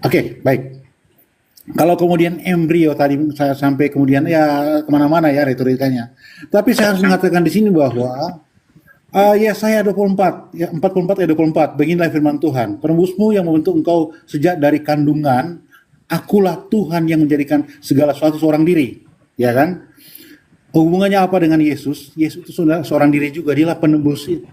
Oke, baik. Kalau kemudian embrio tadi saya sampai kemudian ya kemana-mana ya retorikanya. Tapi saya harus mengatakan di sini bahwa Yesaya 24, ya 44 ayat 24, beginilah firman Tuhan, penebusmu yang membentuk engkau sejak dari kandungan, akulah Tuhan yang menjadikan segala sesuatu seorang diri. Ya kan? Hubungannya apa dengan Yesus? Yesus itu seorang diri juga, dialah penebus itu.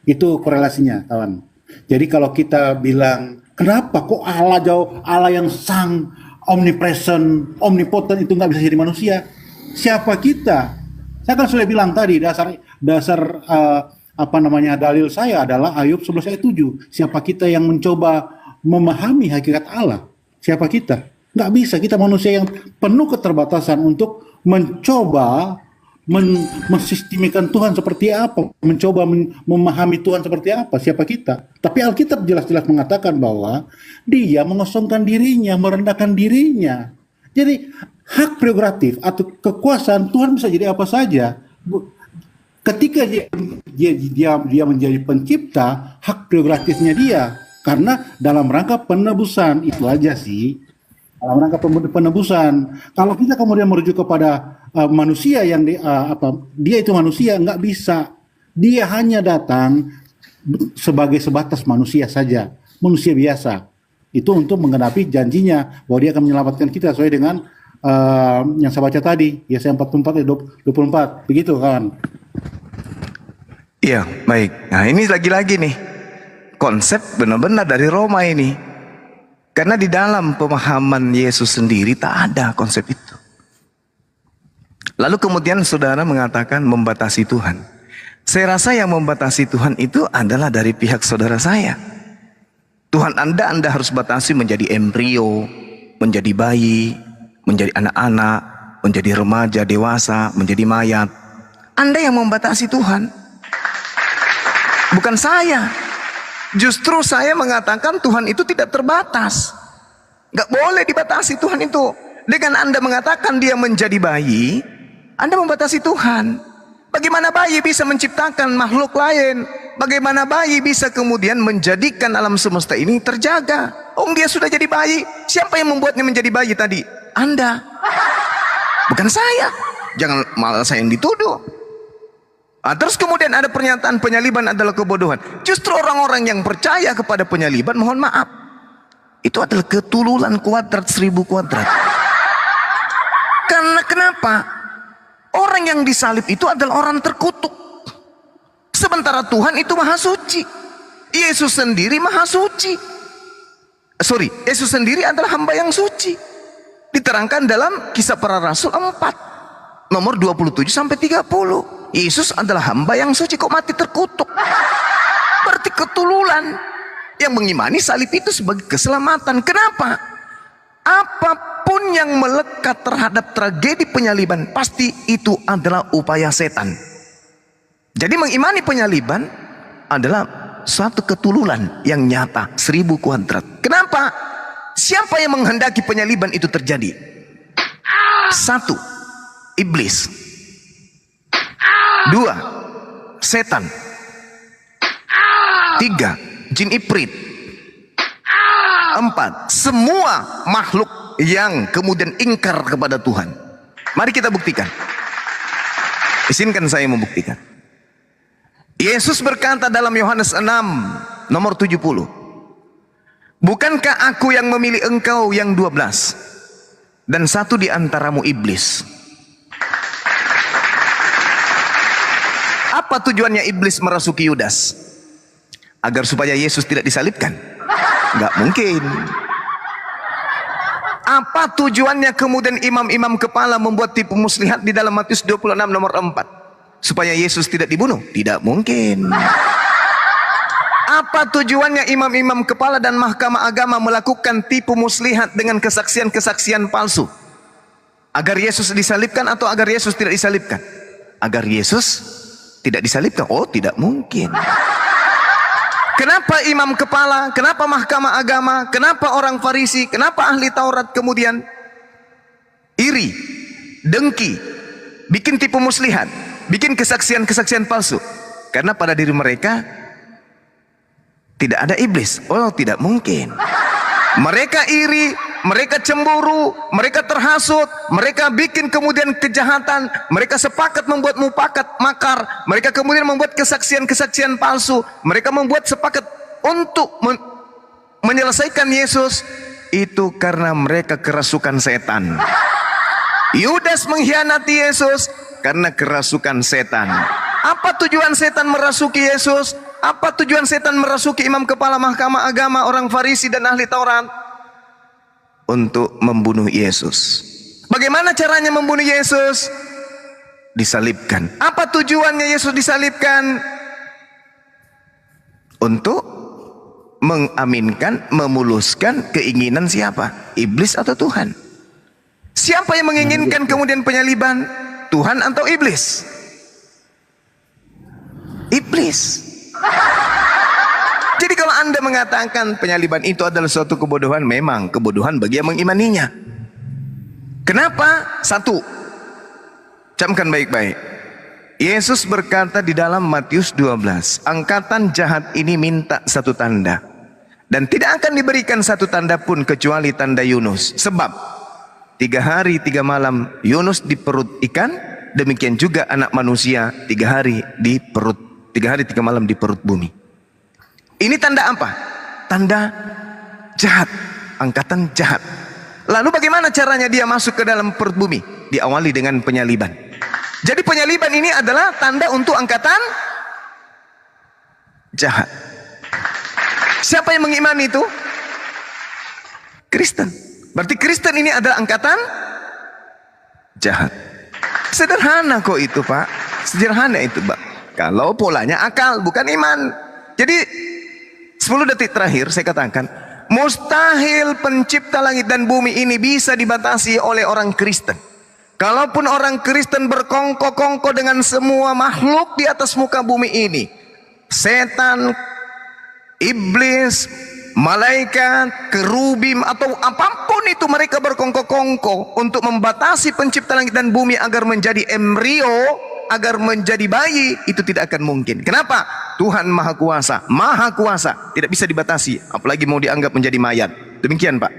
Itu korelasinya, kawan. Jadi kalau kita bilang, kenapa kok Allah jauh, Allah yang sang omnipresent, omnipotent itu nggak bisa jadi manusia? Siapa kita? Saya kan sudah bilang tadi dasar dalil saya adalah Ayub 11 ayat 7. Siapa kita yang mencoba memahami hakikat Allah? Siapa kita? Nggak bisa, kita manusia yang penuh keterbatasan untuk mencoba mensistemikan Tuhan seperti apa, mencoba memahami Tuhan seperti apa, siapa kita. Tapi Alkitab jelas-jelas mengatakan bahwa dia mengosongkan dirinya, merendahkan dirinya. Jadi hak prerogatif atau kekuasaan Tuhan bisa jadi apa saja. Ketika dia menjadi pencipta, hak prerogatifnya dia. Karena dalam rangka penebusan, itu aja sih. Dalam rangka penebusan. Kalau kita kemudian merujuk kepada manusia yang dia itu manusia, nggak bisa. Dia hanya datang sebagai sebatas manusia saja, manusia biasa. Itu untuk menggenapi janjinya bahwa dia akan menyelamatkan kita sesuai dengan yang saya baca tadi, Yesaya 44 ayat 24. Begitu kan? Iya, baik. Nah, ini lagi-lagi nih konsep benar-benar dari Roma ini. Karena di dalam pemahaman Yesus sendiri tak ada konsep itu. Lalu kemudian saudara mengatakan membatasi Tuhan. Saya rasa yang membatasi Tuhan itu adalah dari pihak saudara saya. Tuhan Anda harus batasi menjadi embrio, menjadi bayi, menjadi anak-anak, menjadi remaja, dewasa, menjadi mayat. Anda yang membatasi Tuhan. Bukan saya. Justru saya mengatakan Tuhan itu tidak terbatas. Gak boleh dibatasi Tuhan itu. Dengan Anda mengatakan dia menjadi bayi, Anda membatasi Tuhan. Bagaimana bayi bisa menciptakan makhluk lain? Bagaimana bayi bisa kemudian menjadikan alam semesta ini terjaga? Dia sudah jadi bayi. Siapa yang membuatnya menjadi bayi tadi? Anda. Bukan saya. Jangan malah saya yang dituduh. Terus kemudian ada pernyataan penyaliban adalah kebodohan. Justru orang-orang yang percaya kepada penyaliban, mohon maaf, itu adalah ketululan kuadrat 1000 kuadrat. Karena kenapa? Orang yang disalib itu adalah orang terkutuk. Sementara Tuhan itu maha suci. Yesus sendiri maha suci. Yesus sendiri adalah hamba yang suci. Diterangkan dalam Kisah Para Rasul 4 nomor 27 sampai 30. Yesus adalah hamba yang suci, kok mati terkutuk? Berarti ketululan. Yang mengimani salib itu sebagai keselamatan. Kenapa? Apapun yang melekat terhadap tragedi penyaliban, pasti itu adalah upaya setan. Jadi mengimani penyaliban adalah suatu ketululan yang nyata, 1000 kuadrat. Kenapa? Siapa yang menghendaki penyaliban itu terjadi? 1. Iblis. 2. Setan. 3. Jin Ifrit. 4. Semua makhluk yang kemudian ingkar kepada Tuhan. Mari kita buktikan. Izinkan saya membuktikan. Yesus berkata dalam Yohanes 6 nomor 70. Bukankah aku yang memilih engkau yang 12 dan satu di antaramu iblis? Apa tujuannya iblis merasuki Yudas? Agar supaya Yesus tidak disalibkan? Enggak mungkin. Apa tujuannya kemudian imam-imam kepala membuat tipu muslihat di dalam Matius 26 nomor 4? Supaya Yesus tidak dibunuh? Tidak mungkin. Apa tujuannya imam-imam kepala dan mahkamah agama melakukan tipu muslihat dengan kesaksian-kesaksian palsu? Agar Yesus disalibkan atau agar Yesus tidak disalibkan? Agar Yesus tidak disalibkan? Oh, tidak mungkin. Kenapa imam kepala, kenapa mahkamah agama, kenapa orang Farisi, kenapa ahli Taurat kemudian iri, dengki, bikin tipu muslihat, bikin kesaksian-kesaksian palsu? Karena pada diri mereka Tidak ada iblis. Oh, tidak mungkin. Mereka iri, mereka cemburu, mereka terhasut, mereka bikin kemudian kejahatan, mereka sepakat membuat mufakat makar, mereka kemudian membuat kesaksian-kesaksian palsu, mereka membuat sepakat untuk menyelesaikan Yesus. Itu karena mereka kerasukan setan. Yudas mengkhianati Yesus karena kerasukan setan. Apa tujuan setan merasuki Yesus? Apa tujuan setan merasuki imam kepala mahkamah agama, orang Farisi dan ahli Taurat? Untuk membunuh Yesus. Bagaimana caranya membunuh Yesus? Disalibkan. Apa tujuannya Yesus disalibkan? Untuk mengaminkan, memuluskan keinginan siapa? Iblis atau Tuhan? Siapa yang menginginkan kemudian penyaliban? Tuhan atau iblis? Iblis. Jadi kalau Anda mengatakan penyaliban itu adalah suatu kebodohan, memang kebodohan bagi yang mengimaninya. Kenapa? Satu, camkan baik-baik. Yesus berkata di dalam Matius 12, angkatan jahat ini minta satu tanda, dan tidak akan diberikan satu tanda pun kecuali tanda Yunus. Sebab 3 hari 3 malam Yunus di perut ikan, demikian juga anak manusia 3 hari 3 malam di perut bumi. Ini tanda apa? Tanda jahat, angkatan jahat. Lalu bagaimana caranya dia masuk ke dalam perut bumi? Diawali dengan penyaliban. Jadi penyaliban ini adalah tanda untuk angkatan jahat. Siapa yang mengimani itu? Kristen. Berarti Kristen ini adalah angkatan jahat. Sederhana kok itu, Pak. Sederhana itu, Pak. Kalau polanya akal, bukan iman. Jadi 10 detik terakhir saya katakan, mustahil pencipta langit dan bumi ini bisa dibatasi oleh orang Kristen. Kalaupun orang Kristen berkongko-kongko dengan semua makhluk di atas muka bumi ini, setan, iblis, malaikat, kerubim, atau apapun itu, mereka berkongko-kongko untuk membatasi pencipta langit dan bumi agar menjadi embrio, agar menjadi bayi, itu tidak akan mungkin. Kenapa? Tuhan Maha Kuasa, Maha Kuasa, tidak bisa dibatasi, apalagi mau dianggap menjadi mayat. Demikian, Pak.